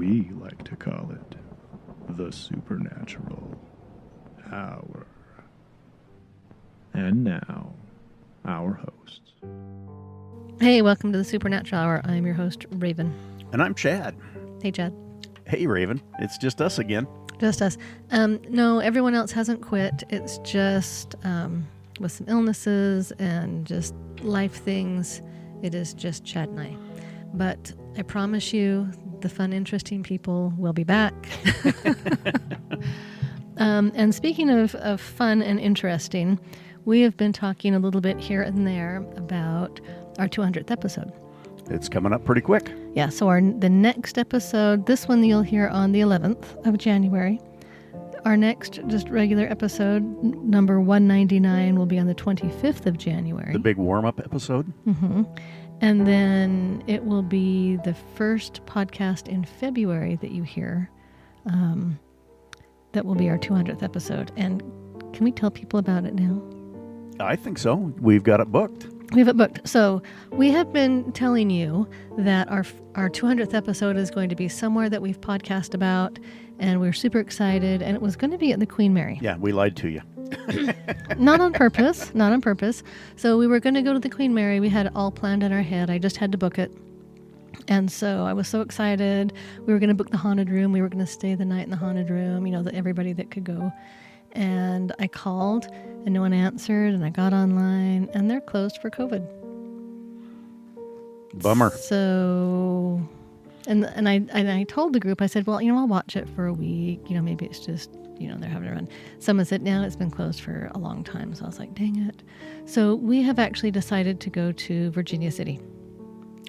we like to call it the Supernatural Hour. And now, our hosts. Hey, welcome to the Supernatural Hour. I'm your host, Ravyn. And I'm Chad. Hey, Chad. Hey, Ravyn. It's just us again. Just us. No, everyone else hasn't quit. It's just with some illnesses and just life things, it is just Chad and I. But I promise you, the fun, interesting people will be back. And speaking of fun and interesting, we have been talking a little bit here and there about our 200th episode. It's coming up pretty quick. Yeah, so the next episode, this one you'll hear on the 11th of January. Our next just regular episode, number 199, will be on the 25th of January. The big warm-up episode. Mm-hmm. And then it will be the first podcast in February that you hear. That will be our 200th episod. And can we tell people about it now? I think so. We've got it booked. We have it booked. So we have been telling you that our 200th episode is going to be somewhere that we've podcast about, and we're super excited. And it was going to be at the Queen Mary. Yeah, we lied to you. Not on purpose. Not on purpose. So we were going to go to the Queen Mary. We had it all planned in our head. I just had to book it. And so I was so excited. We were going to book the haunted room. We were going to stay the night in the haunted room, everybody that could go. And I called and no one answered, and I got online and they're closed for COVID. Bummer. So, and I told the group, I said, well, I'll watch it for a week. Maybe it's just, they're having a run. Someone said, no, it's been closed for a long time. So I was like, dang it. So we have actually decided to go to Virginia City.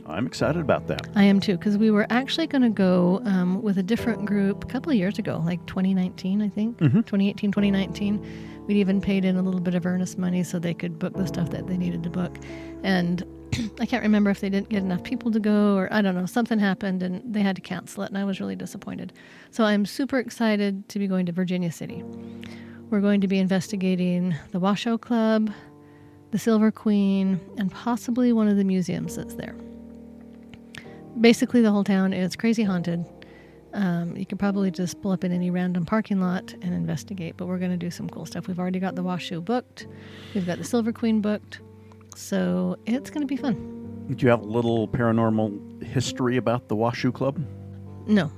I'm excited about that. I am too, because we were actually going to go with a different group a couple of years ago, like 2019, I think, 2018, 2019. We'd even paid in a little bit of earnest money so they could book the stuff that they needed to book. And I can't remember if they didn't get enough people to go, or I don't know, something happened and they had to cancel it, and I was really disappointed. So I'm super excited to be going to Virginia City. We're going to be investigating the Washoe Club, the Silver Queen, and possibly one of the museums that's there. Basically, the whole town is crazy haunted. You could probably just pull up in any random parking lot and investigate, but we're going to do some cool stuff. We've already got the Washoe booked. We've got the Silver Queen booked. So it's going to be fun. Did you have a little paranormal history about the Washoe Club? No.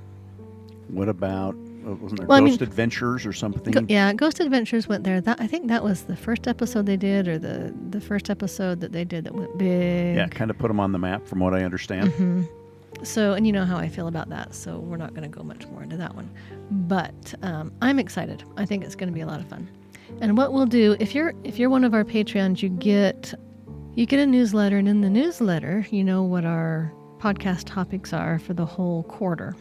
What about, wasn't there Ghost Adventures or something? Ghost Adventures went there. I think that was the first episode they did, or the first episode that they did that went big. Yeah, kind of put them on the map from what I understand. Mm-hmm. So, and you know how I feel about that, so we're not going to go much more into that one. But I'm excited. I think it's going to be a lot of fun. And what we'll do, if you're one of our Patreons, you get a newsletter, and in the newsletter, you know what our podcast topics are for the whole quarter.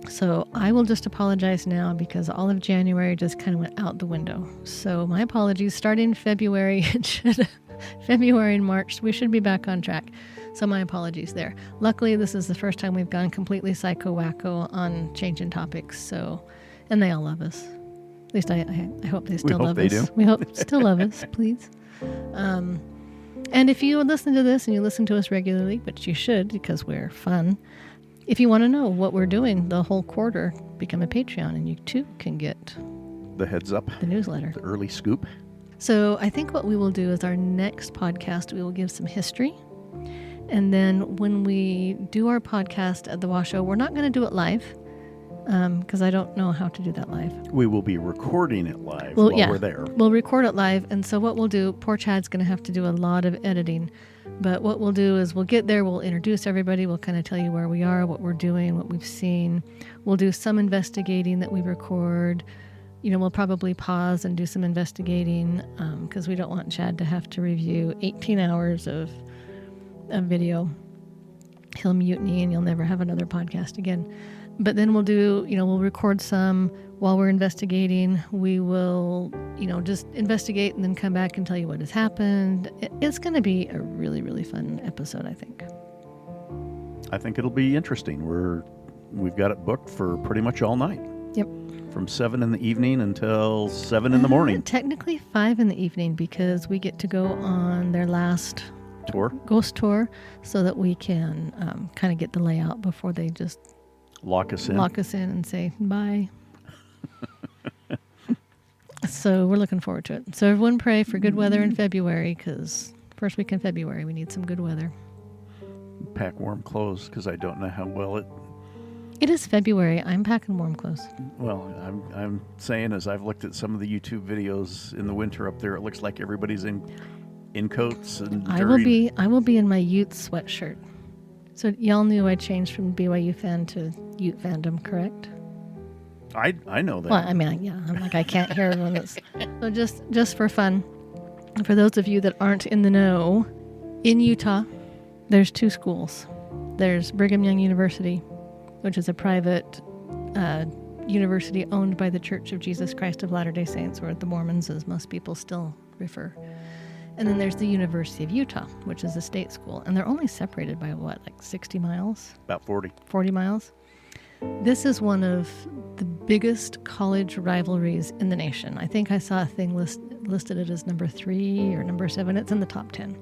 So I will just apologize now because all of January just kind of went out the window. So my apologies. Starting February, February and March, we should be back on track. So my apologies there. Luckily, this is the first time we've gone completely psycho-wacko on changing topics. So, and they all love us. At least I hope they still love us. We hope they do. We hope still love us, please. And if you listen to this and you listen to us regularly, which you should because we're fun, if you want to know what we're doing the whole quarter, become a Patreon and you too can get the heads up, the newsletter, the early scoop. So I think what we will do is our next podcast, we will give some history. And then when we do our podcast at the Washoe, we're not going to do it live because I don't know how to do that live. We will be recording it live while we're there. We'll record it live. And so what we'll do, poor Chad's going to have to do a lot of editing. But what we'll do is we'll get there, we'll introduce everybody, we'll kind of tell you where we are, what we're doing, what we've seen. We'll do some investigating that we record. We'll probably pause and do some investigating because we don't want Chad to have to review 18 hours of video. He'll mutiny and you'll never have another podcast again. But then we'll do, we'll record some while we're investigating. We will, just investigate and then come back and tell you what has happened. It's going to be a really, really fun episode, I think. I think it'll be interesting. We've got it booked for pretty much all night. Yep. From 7 in the evening until 7 in the morning. Technically 5 in the evening because we get to go on their last tour, ghost tour, so that we can kind of get the layout before they just Lock us in. Lock us in and say bye. So we're looking forward to it. So everyone pray for good weather in February, because first week in February we need some good weather. Pack warm clothes, because I don't know how well it... It is February. I'm packing warm clothes. Well, I'm saying, as I've looked at some of the YouTube videos in the winter up there, it looks like everybody's in coats and I will be in my Ute sweatshirt. So y'all knew I changed from BYU fan to Ute fandom, correct? I know that. Well, I mean, yeah, I'm like, I can't hear everyone that's... So just for fun, for those of you that aren't in the know, in Utah, there's 2 schools. There's Brigham Young University, which is a private university owned by the Church of Jesus Christ of Latter-day Saints, or the Mormons, as most people still refer. And then there's the University of Utah, which is a state school. And they're only separated by, what, like 60 miles? About 40. 40 miles. This is one of the biggest college rivalries in the nation. I think I saw a thing listed it as number 3 or number 7. It's in the top 10.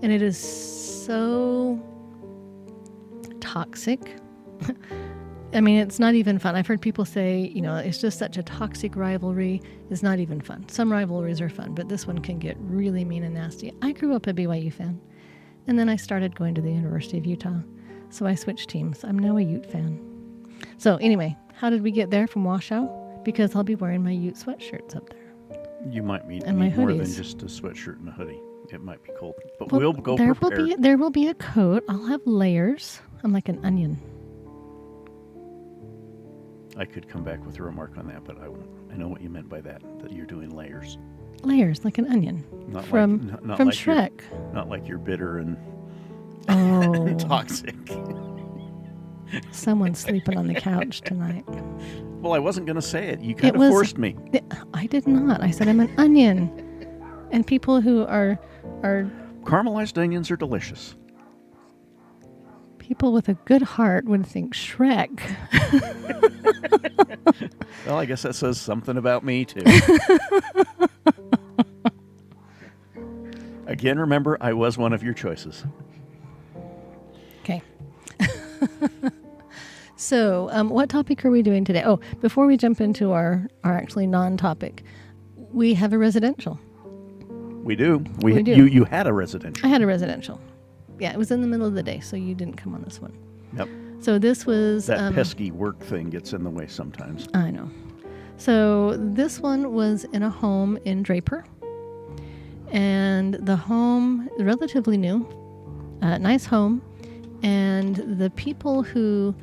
And it is so toxic. I mean, it's not even fun. I've heard people say, it's just such a toxic rivalry. It's not even fun. Some rivalries are fun, but this one can get really mean and nasty. I grew up a BYU fan, and then I started going to the University of Utah. So I switched teams. I'm now a Ute fan. So anyway, how did we get there from Washoe? Because I'll be wearing my Ute sweatshirts up there. You might need And my more than hoodies. just a sweatshirt and a hoodie. It might be cold, but Well, we'll go there prepared. there will be a coat. I'll have layers. I'm like an onion. I could come back with a remark on that, but I won't. I know what you meant by that you're doing layers. Layers, like an onion. Not from like, not from like Shrek. Not like you're bitter and Oh, toxic. someone's sleeping on the couch tonight. Well, I wasn't going to say it. You kind It of was- forced me. I did not. I said I'm an onion. And people who are Caramelized onions are delicious. people with a good heart would think Shrek. Well, I guess that says something about me, too. Again, remember, I was one of your choices. Okay. So, what topic are we doing today? Oh, before we jump into our actually non-topic, we have a residential. We do. We do. You had a residential. I had a residential. Yeah, it was in the middle of the day, so you didn't come on this one. Yep. So this was... That pesky work thing gets in the way sometimes. I know. So this one was in a home in Draper. And the home, relatively new, nice home. And the people who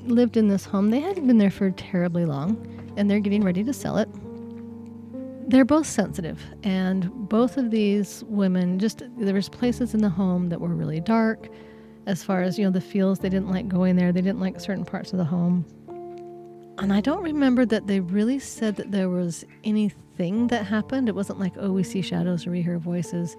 lived in this home, they hadn't been there for terribly long, and they're getting ready to sell it. They're both sensitive, and both of these women, there was places in the home that were really dark, as far as, the feels. They didn't like going there. They didn't like certain parts of the home. And I don't remember that they really said that there was anything that happened. It wasn't like, oh, we see shadows or we hear voices.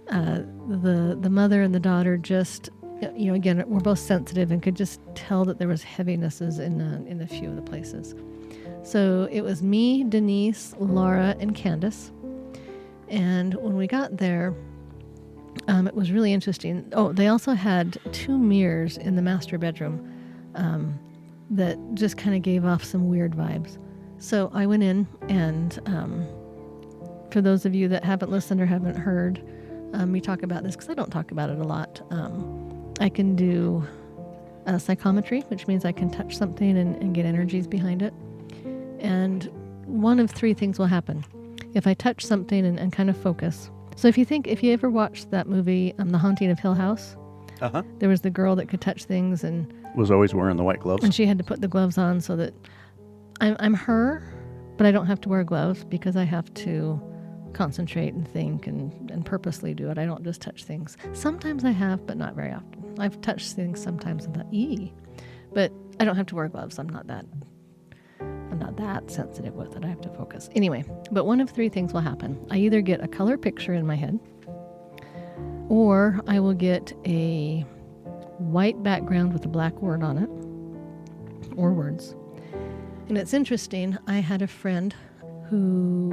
The mother and the daughter just, again, were both sensitive and could just tell that there was heavinesses in a few of the places. So it was me, Denise, Laura, and Candace. And when we got there, it was really interesting. Oh, they also had 2 mirrors in the master bedroom that just kind of gave off some weird vibes. So I went in, and for those of you that haven't listened or haven't heard me talk about this, because I don't talk about it a lot, I can do psychrometry, which means I can touch something and get energies behind it. And one of 3 things will happen if I touch something and kind of focus. So if you ever watched that movie, The Haunting of Hill House, there was the girl that could touch things and Was always wearing the white gloves. she had to put the gloves on so that I'm her, but I don't have to wear gloves because I have to concentrate and think and purposely do it. I don't just touch things. Sometimes I have, but not very often. I've touched things sometimes and thought, ee, but I don't have to wear gloves. I'm not that sensitive with it. I have to focus. Anyway, but one of 3 things will happen. I either get a color picture in my head, or I will get a white background with a black word on it, or words. And it's interesting. I had a friend who,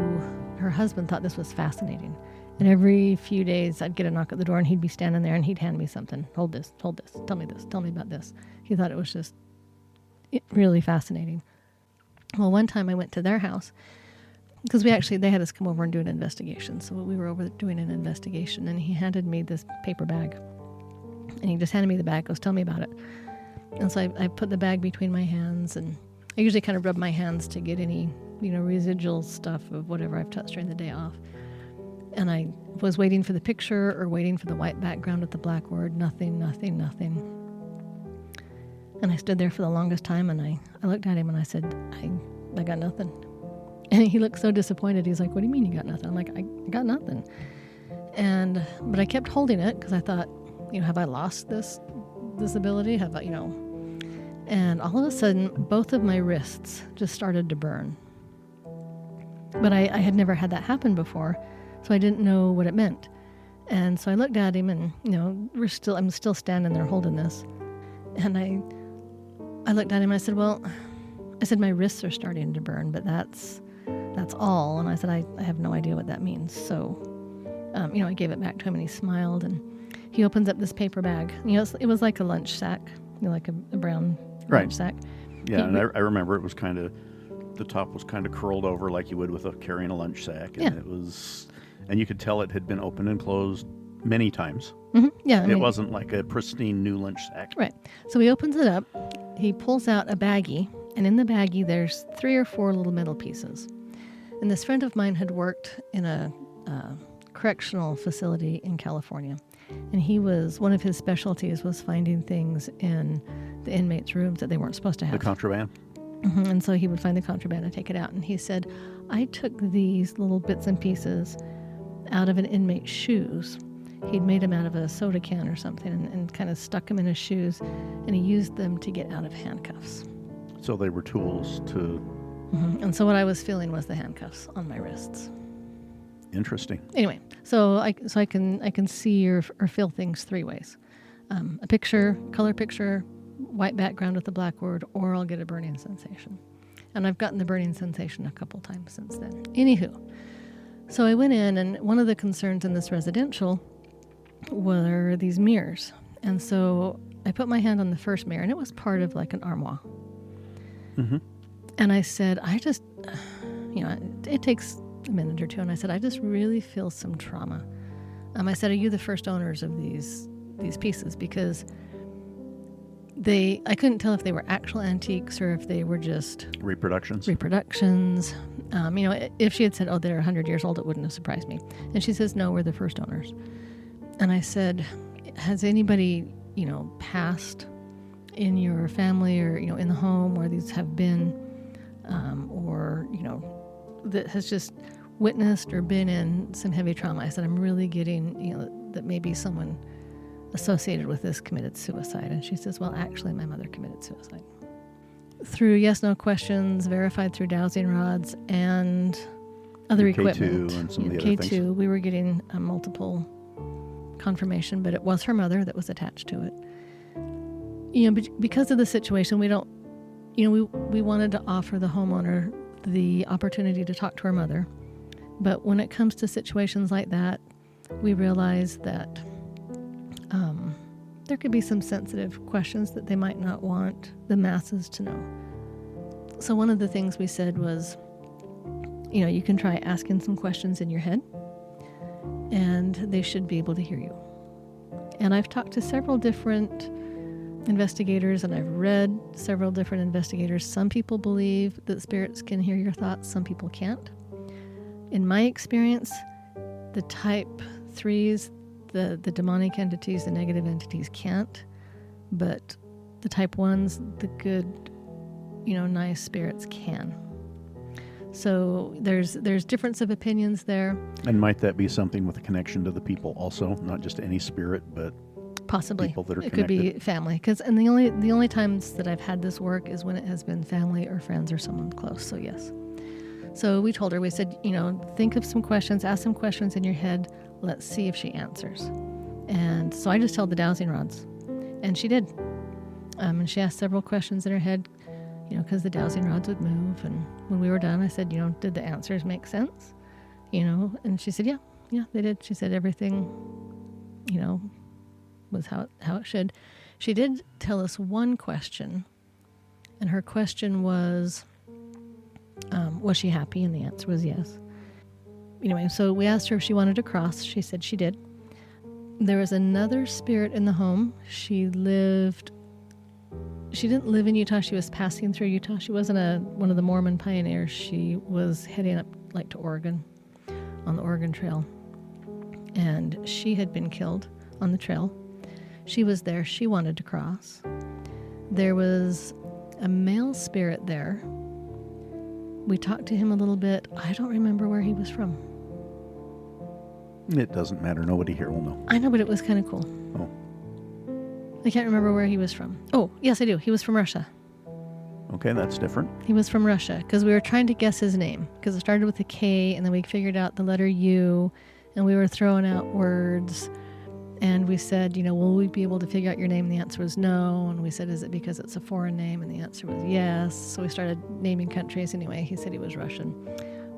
her husband thought this was fascinating. And every few days I'd get a knock at the door and he'd be standing there and he'd hand me something. Hold this, tell me about this. He thought it was just really fascinating. Well, one time I went to their house because they had us come over and do an investigation. So we were over doing an investigation, and he handed me this paper bag. And he just handed me the bag, goes, tell me about it. And so I put the bag between my hands, and I usually kind of rub my hands to get any, residual stuff of whatever I've touched during the day off. And I was waiting for the picture or waiting for the white background with the black word, nothing. And I stood there for the longest time, and I looked at him and I said, I got nothing. And he looked so disappointed. He's like, what do you mean you got nothing? I'm like, I got nothing. But I kept holding it because I thought, have I lost this ability? Have I, And all of a sudden, both of my wrists just started to burn. But I had never had that happen before, so I didn't know what it meant. And so I looked at him, and I'm still standing there holding this. And I looked at him. I said, my wrists are starting to burn, but that's all. And I said, I have no idea what that means. So, I gave it back to him, and he smiled, and he opens up this paper bag. It was like a lunch sack, like a brown lunch sack. Yeah, and I remember it was the top was kind of curled over like you would with carrying a lunch sack. And and you could tell it had been opened and closed many times. Mm-hmm. Yeah. It wasn't like a pristine new lunch sack. Right. So he opens it up, he pulls out a baggie, and in the baggie there's 3 or 4 little metal pieces. And this friend of mine had worked in a correctional facility in California. And one of his specialties was finding things in the inmates' rooms that they weren't supposed to have. The contraband. Mm-hmm. And so he would find the contraband and take it out. And he said, I took these little bits and pieces out of an inmate's shoes. He'd made them out of a soda can or something and kind of stuck them in his shoes, and he used them to get out of handcuffs. So they were tools to... Mm-hmm. And so what I was feeling was the handcuffs on my wrists. Interesting. Anyway, so I can see or feel things 3 ways. A picture, color picture, white background with the black word, or I'll get a burning sensation. And I've gotten the burning sensation a couple times since then. Anywho, so I went in, and one of the concerns in this residential were these mirrors. And so I put my hand on the first mirror, and it was part of like an armoire. Mm-hmm. And I said, it takes a minute or two, and I said, I just really feel some trauma. I said, are you the first owners of these pieces? Because I couldn't tell if they were actual antiques or if they were just reproductions. If she had said, they're 100 years old, it wouldn't have surprised me. And she says, no, we're the first owners. And I said, has anybody, passed in your family or, in the home where these have been, or, that has just witnessed or been in some heavy trauma? I said, I'm really getting, that maybe someone associated with this committed suicide. And she says, well, actually, my mother committed suicide. Through yes/no questions, verified through dowsing rods and other equipment. K2 and some of the other K2, things. we were getting a multiple confirmation, but it was her mother that was attached to it. But because of the situation, we wanted to offer the homeowner the opportunity to talk to her mother. But when it comes to situations like that, we realize that there could be some sensitive questions that they might not want the masses to know. So one of the things we said was, you can try asking some questions in your head, and they should be able to hear you. And I've talked to several different investigators, and I've read several different investigators. Some people believe that spirits can hear your thoughts, some people can't. In my experience, the type 3s, the demonic entities, the negative entities can't, but the type 1s, the good, nice spirits can. So there's difference of opinions there. And might that be something with a connection to the people also, not just any spirit, but possibly people that are it connected? Could be family, and the only times that I've had this work is when it has been family or friends or someone close. So yes. So we told her, we said, think of some questions, ask some questions in your head. Let's see if she answers. And so I just held the dowsing rods, and she did. And she asked several questions in her head, because the dowsing rods would move. And when we were done, I said, did the answers make sense? And she said, yeah, they did. She said everything, was how it should. She did tell us one question, And her question was she happy? And the answer was yes. Anyway, so we asked her if she wanted to cross. She said she did. There was another spirit in the home. She didn't live in Utah. She was passing through Utah. She wasn't one of the Mormon pioneers. She was heading up like to Oregon on the Oregon Trail. And she had been killed on the trail. She was there. She wanted to cross. There was a male spirit there. We talked to him a little bit. I don't remember where he was from. It doesn't matter. Nobody here will know. I know, but it was kind of cool. Oh. I can't remember where he was from. Oh, yes, I do. He was from Russia. Okay, that's different. He was from Russia because we were trying to guess his name because it started with a K and then we figured out the letter U and we were throwing out words and we said, will we be able to figure out your name? And the answer was no. And we said, is it because it's a foreign name? And the answer was yes. So we started naming countries. Anyway, he said he was Russian.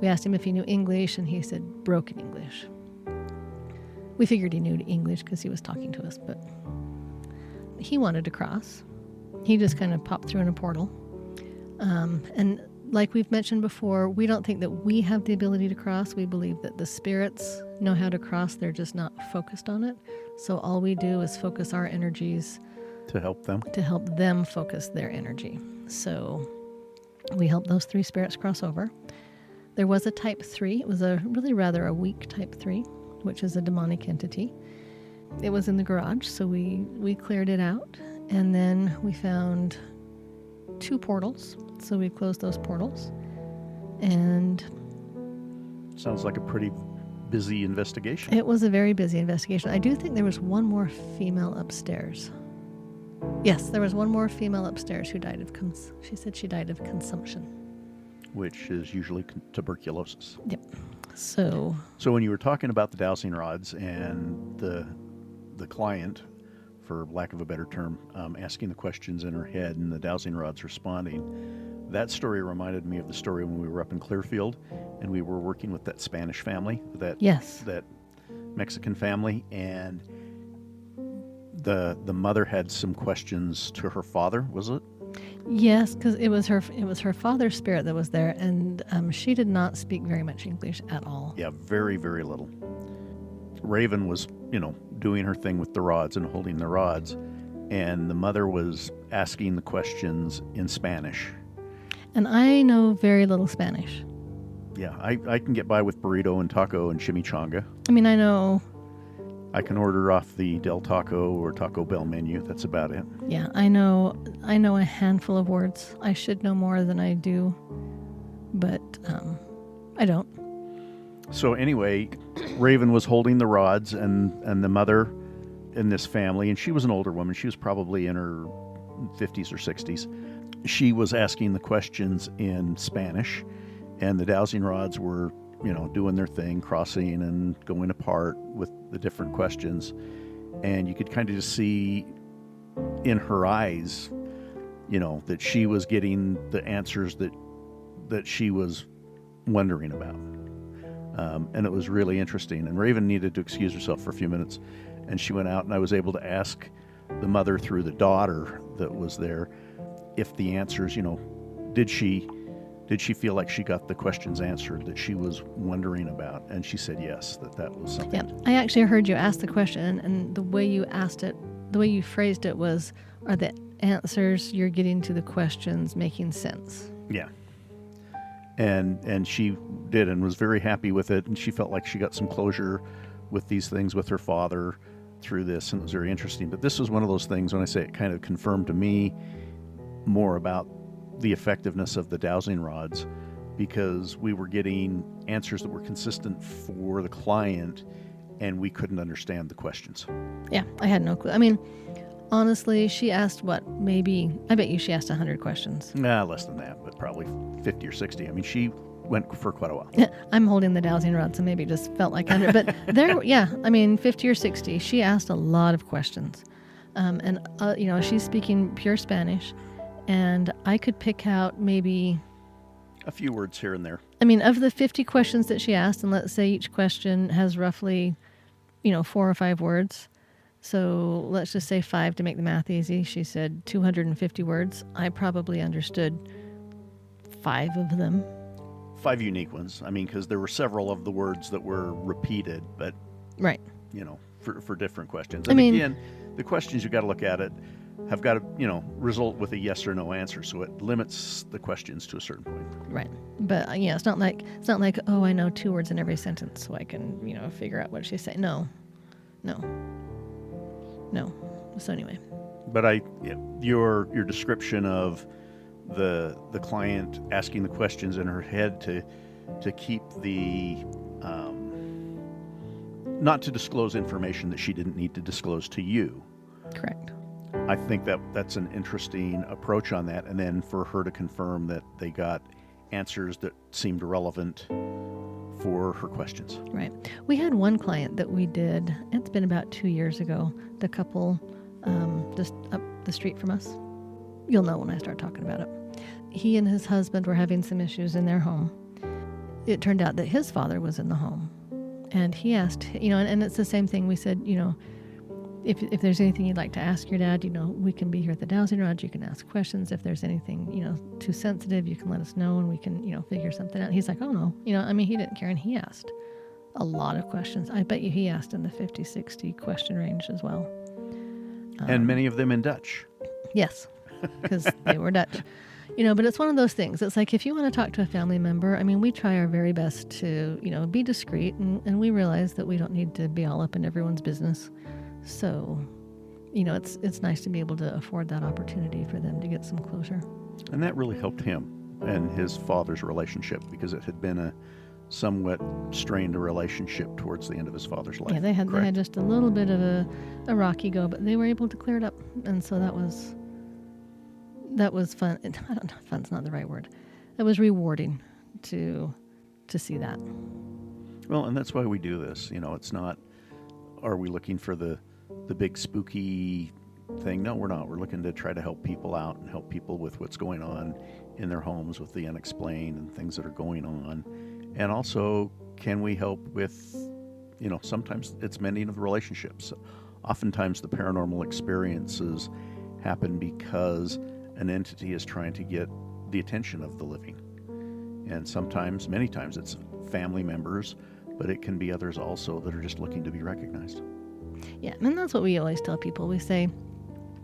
We asked him if he knew English and he said broken English. We figured he knew English because he was talking to us, but he wanted to cross. He just kind of popped through in a portal. And like we've mentioned before, we don't think that we have the ability to cross. We believe that the spirits know how to cross. They're just not focused on it. So all we do is focus our energies to help them focus their energy. So we help those 3 spirits cross over. There was a type 3. It was a weak type 3, which is a demonic entity. It was in the garage, so we cleared it out. And then we found 2 portals. So we closed those portals. And sounds like a pretty busy investigation. It was a very busy investigation. I do think there was one more female upstairs. Yes, there was one more female upstairs who died of she said she died of consumption. Which is usually tuberculosis. Yep. So when you were talking about the dowsing rods and the client, for lack of a better term, asking the questions in her head and the dowsing rods responding, that story reminded me of the story when we were up in Clearfield and we were working with that Spanish family, that Mexican family, and the mother had some questions to her father, was it? Yes, because it was her father's spirit that was there, and she did not speak very much English at all. Yeah, very, very little. Ravyn was, doing her thing with the rods and holding the rods, and the mother was asking the questions in Spanish. And I know very little Spanish. Yeah, I can get by with burrito and taco and chimichanga. I mean, I know. I can order off the Del Taco or Taco Bell menu. That's about it. Yeah, I know a handful of words. I should know more than I do, but I don't. So anyway, Ravyn was holding the rods, and the mother in this family, and she was an older woman. She was probably in her 50s or 60s. She was asking the questions in Spanish, and the dowsing rods were, doing their thing, crossing and going apart with the different questions. And you could kind of just see in her eyes, that she was getting the answers that she was wondering about. And it was really interesting. And Ravyn needed to excuse herself for a few minutes, and she went out, and I was able to ask the mother through the daughter that was there if the answers, did she feel like she got the questions answered that she was wondering about? And she said yes, that was something. Yeah, I actually heard you ask the question, and the way you asked it, the way you phrased it was, are the answers you're getting to the questions making sense? Yeah. And she did, and was very happy with it, and she felt like she got some closure with these things with her father through this, and it was very interesting. But this was one of those things, when I say it kind of confirmed to me more about the effectiveness of the dowsing rods, because we were getting answers that were consistent for the client, and we couldn't understand the questions. Yeah, I had no clue. I mean, honestly, she asked I bet you she asked 100 questions. Nah, less than that, but probably 50 or 60. I mean, she went for quite a while. I'm holding the dowsing rod, so maybe it just felt like 100. But 50 or 60. She asked a lot of questions. She's speaking pure Spanish, and I could pick out maybe a few words here and there. I mean, of the 50 questions that she asked, and let's say each question has roughly, 4 or 5 words, So let's just say 5 to make the math easy. She said 250 words. I probably understood 5 of them. 5 unique ones. I mean, because there were several of the words that were repeated, but, Right. For different questions. I And mean- again, the questions you've got to look at it have got to, result with a yes or no answer. So it limits the questions to a certain point. Right. But it's not like, oh, I know 2 words in every sentence, so I can, figure out what she's saying. No. So anyway. But your description of the client asking the questions in her head to keep the not to disclose information that she didn't need to disclose to you. Correct. I think that's an interesting approach on that, and then for her to confirm that they got answers that seemed relevant for her questions. Right. We had one client that we did, it's been about 2 years ago, the couple just up the street from us. You'll know when I start talking about it. He and his husband were having some issues in their home. It turned out that his father was in the home. And he asked, and it's the same thing. We said, if there's anything you'd like to ask your dad, we can be here at the Dowsing Rod. You can ask questions. If there's anything, too sensitive, you can let us know and we can, figure something out. He's like, oh no, he didn't care. And he asked a lot of questions. I bet you he asked in the 50, 60 question range as well. And many of them in Dutch. Yes, because they were Dutch. But it's one of those things. It's like if you want to talk to a family member, we try our very best to, be discreet, and we realize that we don't need to be all up in everyone's business. So, it's nice to be able to afford that opportunity for them to get some closure. And that really helped him and his father's relationship, because it had been a somewhat strained relationship towards the end of his father's life. Yeah, they had just a little bit of a rocky go, but they were able to clear it up, and so that was fun. I don't know, fun's not the right word. It was rewarding to see that. Well, and that's why we do this. It's not, are we looking for the big spooky thing? No, we're not. We're looking to try to help people out and help people with what's going on in their homes with the unexplained and things that are going on. And also, can we help with, sometimes it's mending of relationships. Oftentimes the paranormal experiences happen because an entity is trying to get the attention of the living. And sometimes, many times, it's family members, but it can be others also that are just looking to be recognized. Yeah, and that's what we always tell people. We say,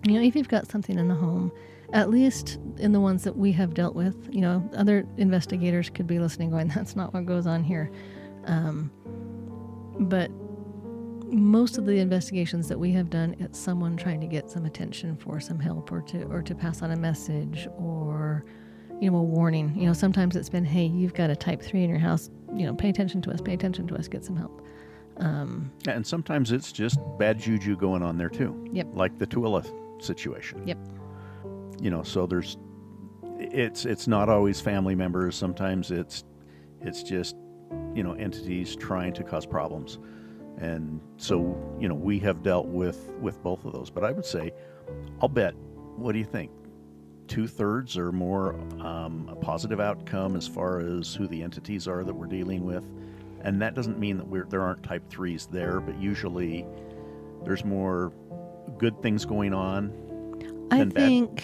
if you've got something in the home, at least in the ones that we have dealt with, other investigators could be listening going, that's not what goes on here. But most of the investigations that we have done, it's someone trying to get some attention for some help or to pass on a message or, a warning. Sometimes it's been, hey, you've got a type 3 in your house, pay attention to us, get some help. And sometimes it's just bad juju going on there too. Yep. Like the Tooele situation. Yep. So it's not always family members. Sometimes it's just, entities trying to cause problems. And so, we have dealt with both of those. But I would say, I'll bet, what do you think? 2/3 or more a positive outcome as far as who the entities are that we're dealing with. And that doesn't mean that there aren't type 3s there, but usually there's more good things going on than bad.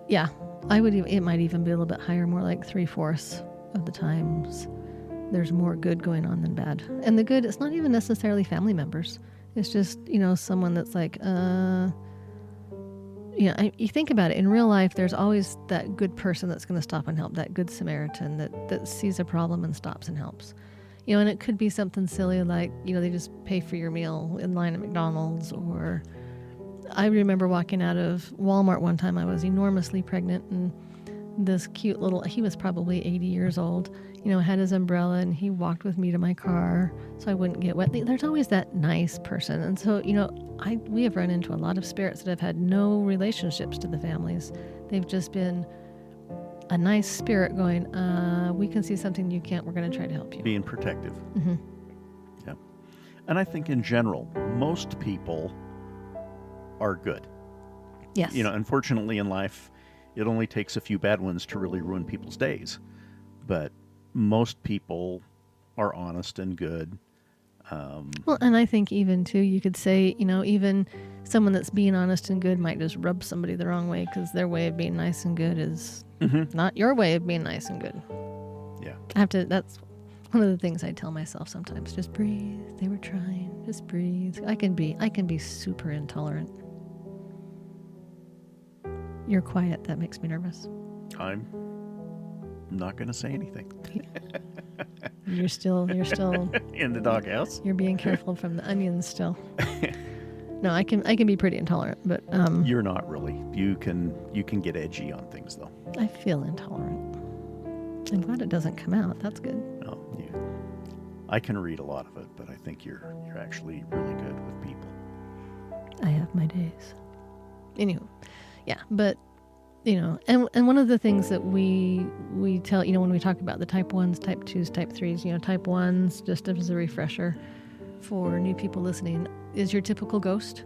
Yeah, it might even be a little bit higher, more like 3/4 of the times. There's more good going on than bad. And the good, it's not even necessarily family members. It's just, someone that's like, you think about it, in real life, there's always that good person that's going to stop and help, that good Samaritan that sees a problem and stops and helps. And it could be something silly like, they just pay for your meal in line at McDonald's. Or I remember walking out of Walmart one time, I was enormously pregnant, and this cute he was probably 80 years old, had his umbrella, and he walked with me to my car so I wouldn't get wet. There's always that nice person. And so, we have run into a lot of spirits that have had no relationships to the families. They've just been a nice spirit going, we can see something you can't, we're going to try to help you. Being protective. Mm-hmm. Yeah. And I think in general, most people are good. Yes. Unfortunately in life, it only takes a few bad ones to really ruin people's days. But most people are honest and good. Well, and I think even too, you could say, even someone that's being honest and good might just rub somebody the wrong way because their way of being nice and good is not your way of being nice and good. Yeah. That's one of the things I tell myself sometimes. Just breathe. They were trying. Just breathe. I can be super intolerant. You're quiet. That makes me nervous. I'm not going to say anything. You're still In the doghouse? You're being careful from the onions still. No, I can be pretty intolerant, but You're not really. You can get edgy on things though. I feel intolerant. I'm glad it doesn't come out. That's good. No, I can read a lot of it, but I think you're actually really good with people. I have my days. Anywho, yeah, but and one of the things that we tell, when we talk about the type 1s, type 2s, type 3s, type 1s, just as a refresher for new people listening, is your typical ghost.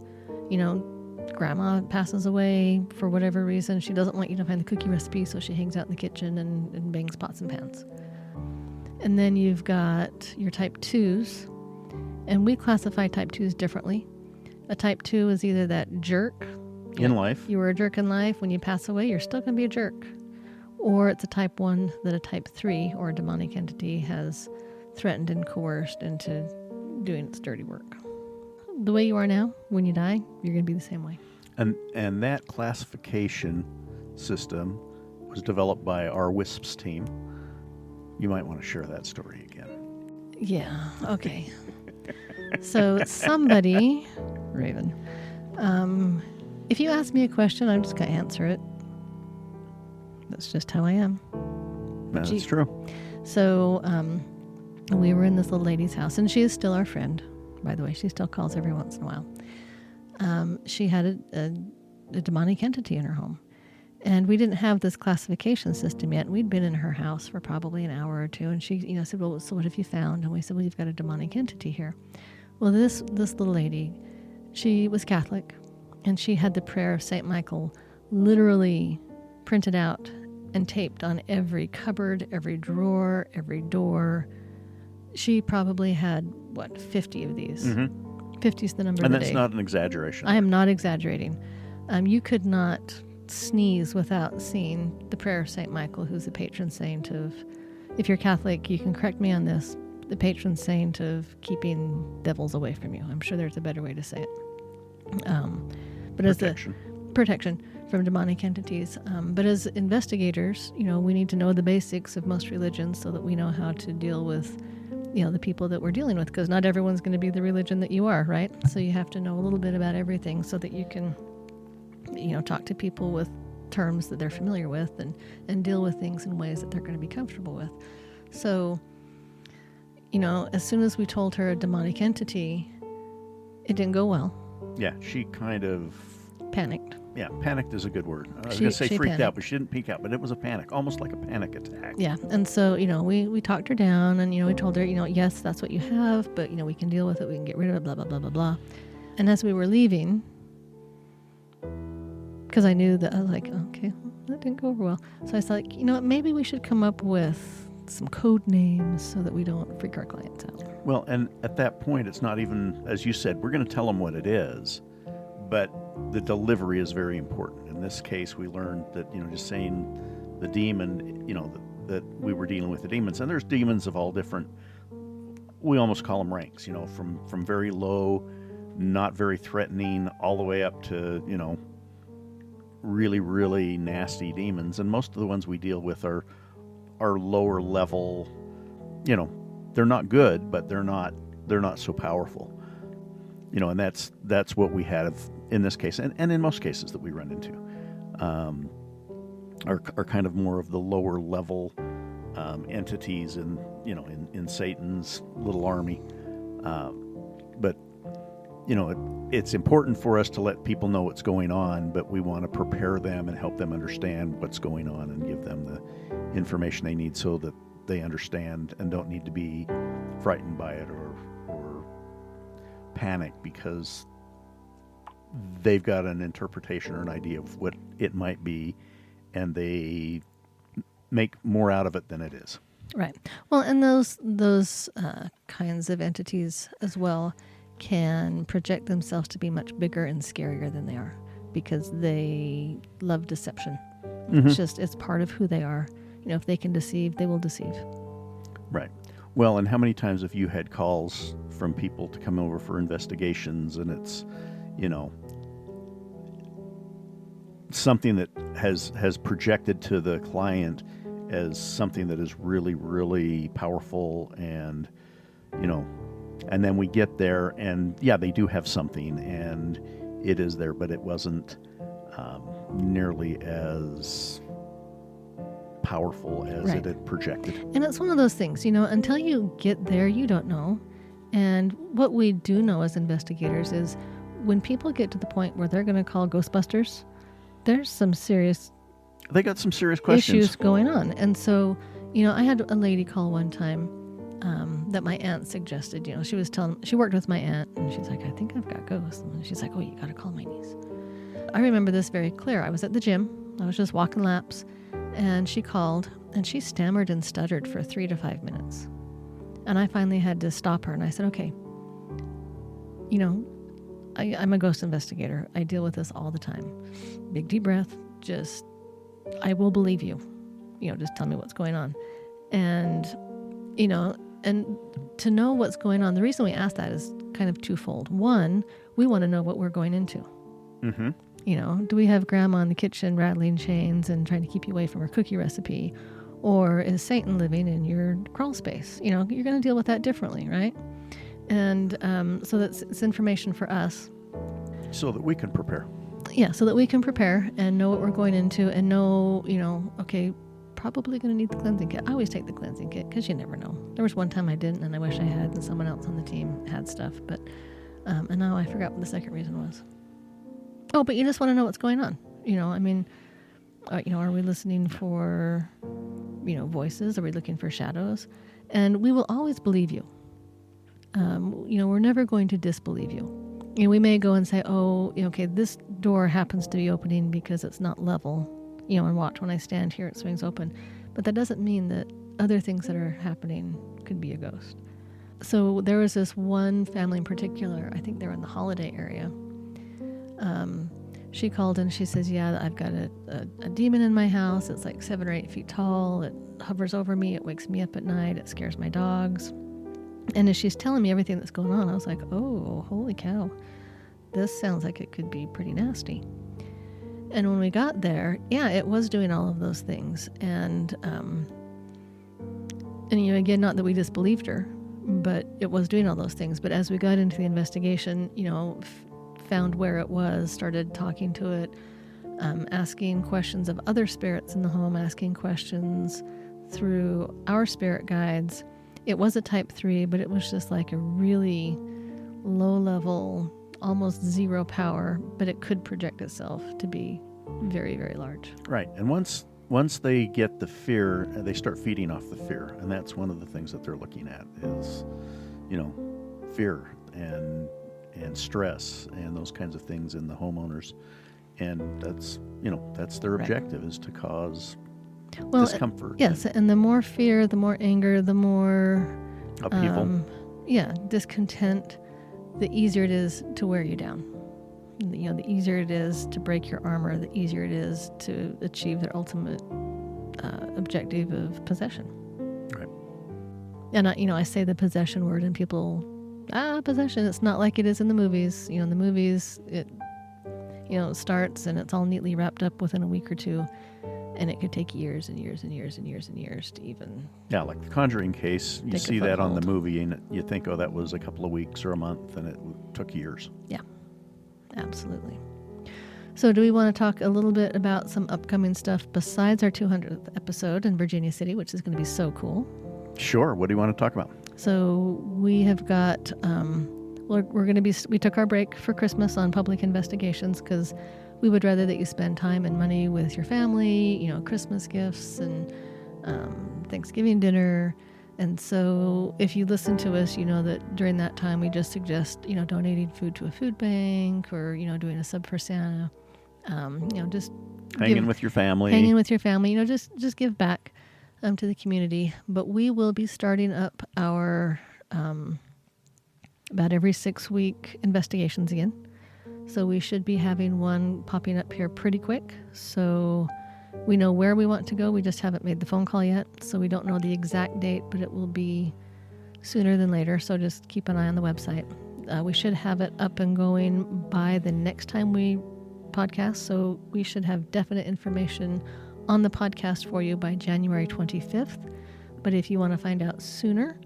Grandma passes away for whatever reason. She doesn't want you to find the cookie recipe, so she hangs out in the kitchen and bangs pots and pans. And then you've got your type 2s, and we classify type 2s differently. A type 2 is either that jerk. In life. You were a jerk in life. When you pass away, you're still going to be a jerk. Or it's a type 1 that a type 3 or a demonic entity has threatened and coerced into doing its dirty work. The way you are now, when you die, you're going to be the same way. And that classification system was developed by our WISPs team. You might want to share that story again. Yeah, okay. So somebody, Ravyn, if you ask me a question, I'm just going to answer it. That's just how I am. That's true. So we were in this little lady's house, and she is still our friend, by the way. She still calls every once in a while. She had a demonic entity in her home. And we didn't have this classification system yet. We'd been in her house for probably an hour or two, and she said, well, so what have you found? And we said, well, you've got a demonic entity here. Well, this little lady, she was Catholic. And she had the prayer of St. Michael literally printed out and taped on every cupboard, every drawer, every door. She probably had, 50 of these. 50 is the number of the day. And that's not an exaggeration. I am not exaggerating. You could not sneeze without seeing the prayer of St. Michael, who's the patron saint of, if you're Catholic, you can correct me on this, the patron saint of keeping devils away from you. I'm sure there's a better way to say it. But protection. As protection from demonic entities. But as investigators, we need to know the basics of most religions so that we know how to deal with, the people that we're dealing with, because not everyone's going to be the religion that you are, right? So you have to know a little bit about everything so that you can, talk to people with terms that they're familiar with and deal with things in ways that they're going to be comfortable with. So, as soon as we told her a demonic entity, it didn't go well. Yeah, she kind of... Panicked. Yeah, panicked is a good word. I was going to say freaked panicked out, but she didn't peek out. But it was a panic, almost like a panic attack. Yeah, and so, we talked her down, and, we told her, yes, that's what you have, but, we can deal with it, we can get rid of it, blah, blah, blah, blah, blah. And as we were leaving, because I knew that, I was like, okay, well, that didn't go over well. So I was like, maybe we should come up with some code names so that we don't freak our clients out. Well, and at that point, it's not even, as you said, we're going to tell them what it is, but the delivery is very important. In this case, we learned that, just saying the demon, that we were dealing with the demons. And there's demons of all different, we almost call them ranks, from very low, not very threatening, all the way up to, really, really nasty demons. And most of the ones we deal with are lower level, they're not good, but they're not so powerful. And that's what we had in this case, and in most cases that we run into, are kind of more of the lower level entities in Satan's little army. But it's important for us to let people know what's going on, but we want to prepare them and help them understand what's going on and give them the information they need so that they understand and don't need to be frightened by it or panic because they've got an interpretation or an idea of what it might be, and they make more out of it than it is. Right. Well, and those kinds of entities as well can project themselves to be much bigger and scarier than they are because they love deception. It's part of who they are. If they can deceive, they will deceive. Right. Well, and how many times have you had calls from people to come over for investigations, and it's, something that has projected to the client as something that is really, really powerful, and and then we get there, and they do have something, and it is there, but it wasn't nearly as powerful as it had projected. And it's one of those things, until you get there, you don't know. And what we do know as investigators is when people get to the point where they're going to call Ghostbusters, there's some serious They got some serious questions. Issues going on. And so, I had a lady call one time that my aunt suggested. She worked with my aunt, and she's like, I think I've got ghosts. And she's like, oh, you got to call my niece. I remember this very clear. I was at the gym. I was just walking laps, and she called, and she stammered and stuttered for 3 to 5 minutes. And I finally had to stop her, and I said, okay, I'm a ghost investigator. I deal with this all the time. Big deep breath. I will believe you. Just tell me what's going on. And, and to know what's going on, the reason we ask that is kind of twofold. One, we want to know what we're going into. Mm-hmm. Do we have grandma in the kitchen rattling chains and trying to keep you away from her cookie recipe? Or is Satan living in your crawl space? You're going to deal with that differently, right? And so it's information for us. So that we can prepare. Yeah, so that we can prepare and know what we're going into and know, okay, probably going to need the cleansing kit. I always take the cleansing kit because you never know. There was one time I didn't, and I wish I had, and someone else on the team had stuff. But and now I forgot what the second reason was. Oh, but you just want to know what's going on. Are we listening for, voices? Are we looking for shadows? And we will always believe you. We're never going to disbelieve you. We may go and say, oh, okay, this door happens to be opening because it's not level, and watch when I stand here, it swings open. But that doesn't mean that other things that are happening could be a ghost. So there was this one family in particular, I think they were in the Holiday area. She called and she says, yeah, I've got a demon in my house. It's like 7 or 8 feet tall. It hovers over me. It wakes me up at night. It scares my dogs. And as she's telling me everything that's going on, I was like, oh, holy cow. This sounds like it could be pretty nasty. And when we got there, it was doing all of those things. And again, not that we disbelieved her, but it was doing all those things. But as we got into the investigation, found where it was, started talking to it, asking questions of other spirits in the home, asking questions through our spirit guides. It was a type 3, but it was just like a really low level, almost zero power, but it could project itself to be very, very large. Right. And once they get the fear, they start feeding off the fear. And that's one of the things that they're looking at is, fear and stress and those kinds of things in the homeowners. And that's their objective, is to cause discomfort. Yes, and the more fear, the more anger, the more upheaval. Discontent, the easier it is to wear you down. The easier it is to break your armor, the easier it is to achieve their ultimate objective of possession. Right. And I say the possession word, and people, possession. It's not like it is in the movies. In the movies, it starts and it's all neatly wrapped up within a week or two. And it could take years and years and years and years and years to even... Yeah, like the Conjuring case, you see that on the movie and you think, oh, that was a couple of weeks or a month, and it took years. Yeah, absolutely. So do we want to talk a little bit about some upcoming stuff besides our 200th episode in Virginia City, which is going to be so cool? Sure. What do you want to talk about? So we have got... we're going to be... We took our break for Christmas on public investigations because... we would rather that you spend time and money with your family, Christmas gifts and Thanksgiving dinner. And so if you listen to us, you know that during that time we just suggest, donating food to a food bank or, doing a sub for Santa. Just hanging with your family. Hanging with your family, just give back. to the community. But we will be starting up our about every 6-week investigations again. So we should be having one popping up here pretty quick. So we know where we want to go. We just haven't made the phone call yet. So we don't know the exact date, but it will be sooner than later. So just keep an eye on the website. We should have it up and going by the next time we podcast. So we should have definite information on the podcast for you by January 25th. But if you want to find out sooner,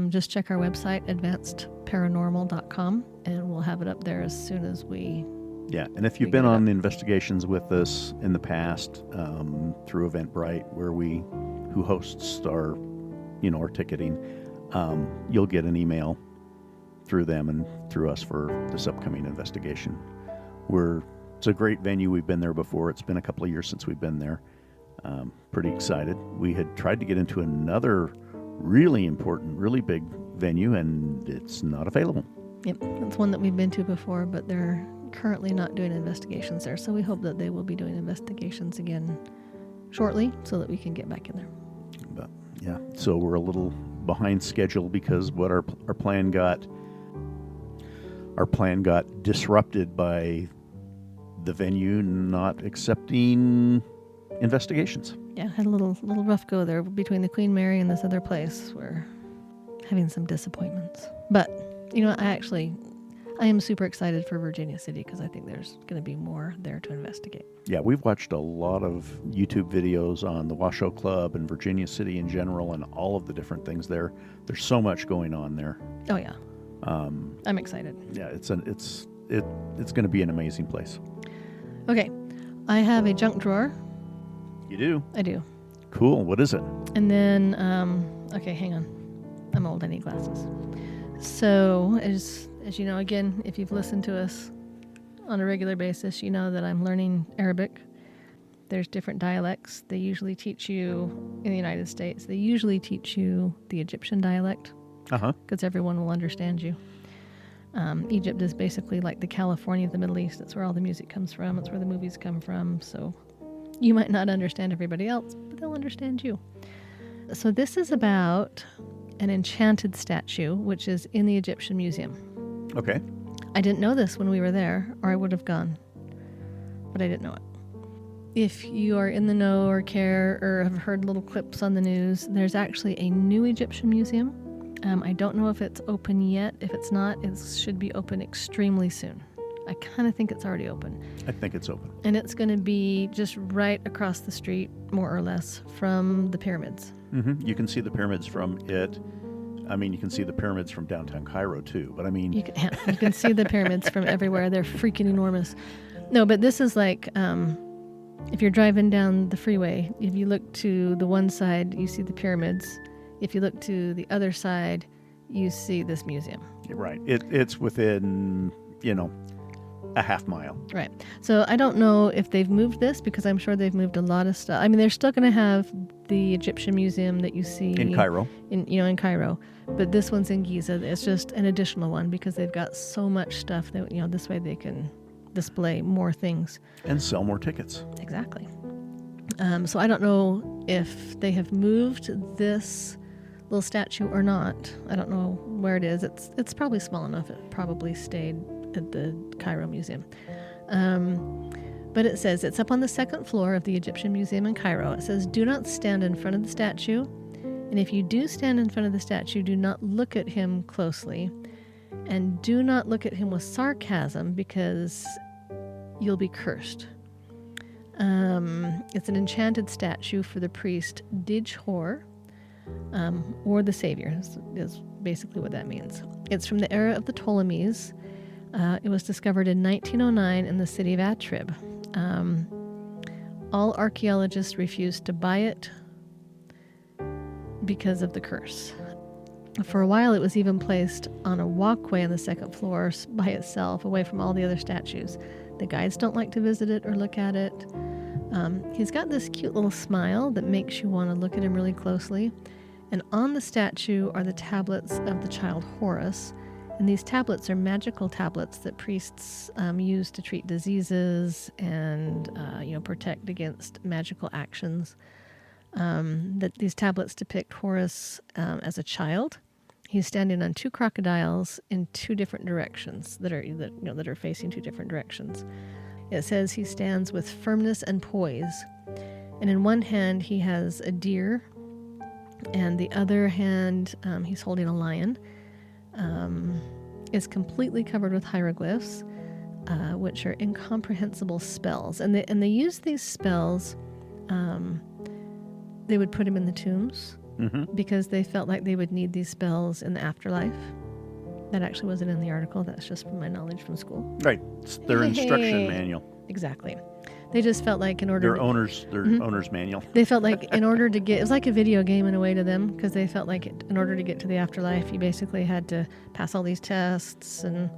just check our website, advancedparanormal.com, and we'll have it up there as soon as we... Yeah, and if you've been on the investigations with us in the past through Eventbrite, who hosts our ticketing, you'll get an email through them and through us for this upcoming investigation. It's a great venue. We've been there before. It's been a couple of years since we've been there. Pretty excited. We had tried to get into another really important, really big venue, and it's not available. Yep, it's one that we've been to before, but they're currently not doing investigations there. So we hope that they will be doing investigations again shortly so that we can get back in there. But yeah, so we're a little behind schedule because what our plan got disrupted by the venue not accepting investigations. Yeah, had a little rough go there between the Queen Mary and this other place. We're having some disappointments. But, I am super excited for Virginia City because I think there's going to be more there to investigate. Yeah, we've watched a lot of YouTube videos on the Washoe Club and Virginia City in general and all of the different things there. There's so much going on there. Oh, yeah. I'm excited. Yeah, it's going to be an amazing place. Okay, I have a junk drawer. You do? I do. Cool. What is it? And then, okay, hang on. I'm old. I need glasses. So, as you know, again, if you've listened to us on a regular basis, you know that I'm learning Arabic. There's different dialects. They usually teach you, in the United States, they usually teach you the Egyptian dialect. Because everyone will understand you. Egypt is basically like the California of the Middle East. It's where all the music comes from. It's where the movies come from. So you might not understand everybody else, but they'll understand you. So this is about an enchanted statue, which is in the Egyptian Museum. Okay. I didn't know this when we were there, or I would have gone, but I didn't know it. If you are in the know or care or have heard little clips on the news, there's actually a new Egyptian museum. I don't know if it's open yet. If it's not, it should be open extremely soon. I kind of think it's already open. I think it's open. And it's going to be just right across the street, more or less, from the pyramids. Mm-hmm. You can see the pyramids from it. I mean, you can see the pyramids from downtown Cairo, too. But I mean... You can see the pyramids from everywhere. They're freaking enormous. No, but this is like... if you're driving down the freeway, if you look to the one side, you see the pyramids. If you look to the other side, you see this museum. Right. It's within, a half mile. Right. So I don't know if they've moved this because I'm sure they've moved a lot of stuff. I mean, they're still going to have the Egyptian museum that you see in Cairo. In Cairo, but this one's in Giza. It's just an additional one because they've got so much stuff that this way they can display more things and sell more tickets. Exactly. So I don't know if they have moved this little statue or not. I don't know where it is. It's probably small enough. It probably stayed at the Cairo Museum. But it says it's up on the second floor of the Egyptian Museum in Cairo. It says, do not stand in front of the statue. And if you do stand in front of the statue, do not look at him closely. And do not look at him with sarcasm because you'll be cursed. It's an enchanted statue for the priest Dijhor, or the Savior, is basically what that means. It's from the era of the Ptolemies. It was discovered in 1909 in the city of Atrib. All archaeologists refused to buy it because of the curse. For a while, it was even placed on a walkway on the second floor by itself, away from all the other statues. The guides don't like to visit it or look at it. He's got this cute little smile that makes you want to look at him really closely. And on the statue are the tablets of the child Horus. And these tablets are magical tablets that priests use to treat diseases and protect against magical actions. that these tablets depict Horus as a child. He's standing on 2 crocodiles in 2 different directions that are facing 2 different directions. It says he stands with firmness and poise, and in one hand he has a deer, and the other hand he's holding a lion. Is completely covered with hieroglyphs, which are incomprehensible spells, and they use these spells. They would put him in the tombs. Mm-hmm. Because they felt like they would need these spells in the afterlife. That actually wasn't in the article. That's just from my knowledge from school. Right. It's their instruction manual. Exactly. They just felt like in order their owner's manual. They felt like in order to get, it was like a video game in a way to them, because they felt like in order to get to the afterlife, you basically had to pass all these tests and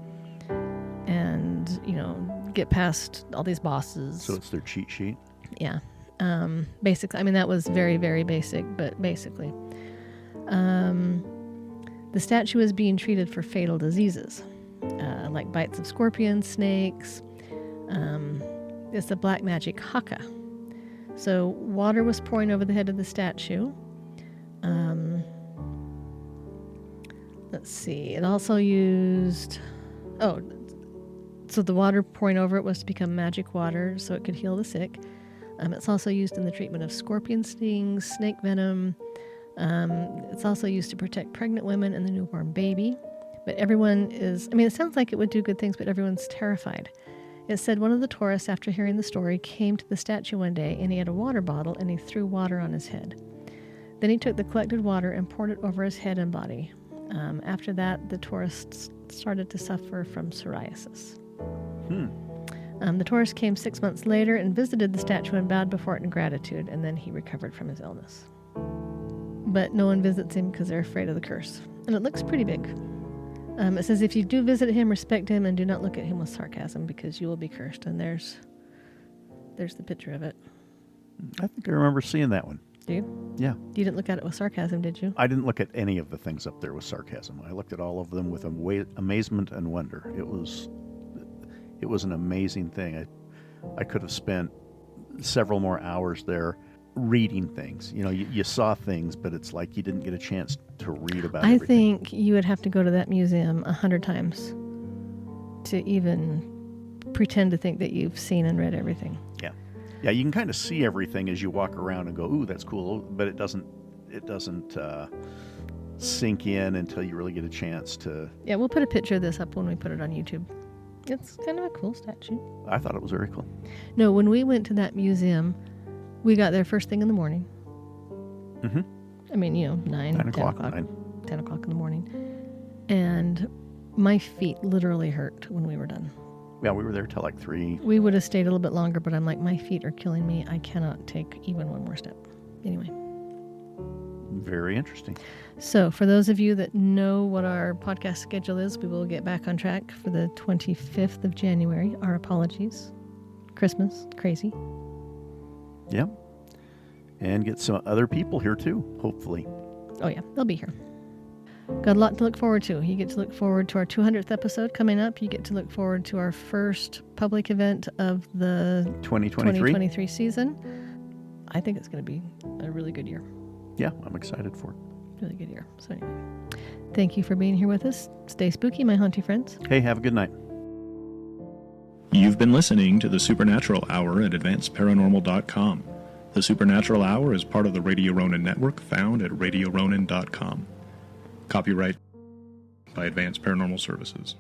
get past all these bosses. So it's their cheat sheet? Yeah. Basically, I mean, that was very, very basic, but basically. The statue is being treated for fatal diseases, like bites of scorpions, snakes. It's the black magic haka. So water was pouring over the head of the statue. Let's see. It also used... so the water pouring over it was to become magic water so it could heal the sick. It's also used in the treatment of scorpion stings, snake venom. It's also used to protect pregnant women and the newborn baby. But everyone is... I mean, it sounds like it would do good things, but everyone's terrified. It said one of the tourists, after hearing the story, came to the statue one day, and he had a water bottle, and he threw water on his head. Then he took the collected water and poured it over his head and body. After that, the tourists started to suffer from psoriasis. The tourist came 6 months later and visited the statue and bowed before it in gratitude, and then he recovered from his illness. But no one visits him because they're afraid of the curse. And it looks pretty big. It says, if you do visit him, respect him and do not look at him with sarcasm, because you will be cursed. And there's the picture of it. I think I remember seeing that one. Do you? Yeah. You didn't look at it with sarcasm, did you? I didn't look at any of the things up there with sarcasm. I looked at all of them with amazement and wonder. It was an amazing thing. I could have spent several more hours there reading things. You saw things, but it's like you didn't get a chance to read about everything. I think you would have to go to that museum 100 times to even pretend to think that you've seen and read everything. Yeah, you can kind of see everything as you walk around and go, ooh, that's cool, but it doesn't sink in until you really get a chance to... Yeah, we'll put a picture of this up when we put it on YouTube. It's kind of a cool statue. I thought it was very cool. No, when we went to that museum, we got there first thing in the morning. Mm-hmm. I mean, 10 o'clock in the morning. And my feet literally hurt when we were done. Yeah, we were there till like 3. We would have stayed a little bit longer, but I'm like, my feet are killing me. I cannot take even one more step. Anyway. Very interesting. So for those of you that know what our podcast schedule is, we will get back on track for the 25th of January. Our apologies. Christmas. Crazy. Yeah. And get some other people here too, hopefully. Oh yeah, they'll be here. Got a lot to look forward to. You get to look forward to our 200th episode coming up. You get to look forward to our first public event of the 2023 season. I think it's going to be a really good year. Yeah, I'm excited for it. Really good year. So anyway, thank you for being here with us. Stay spooky, my haunty friends. Hey, have a good night. You've been listening to the Supernatural Hour at AdvancedParanormal.com. The Supernatural Hour is part of the Radio Ronin network, found at RadioRonin.com. Copyright by Advanced Paranormal Services.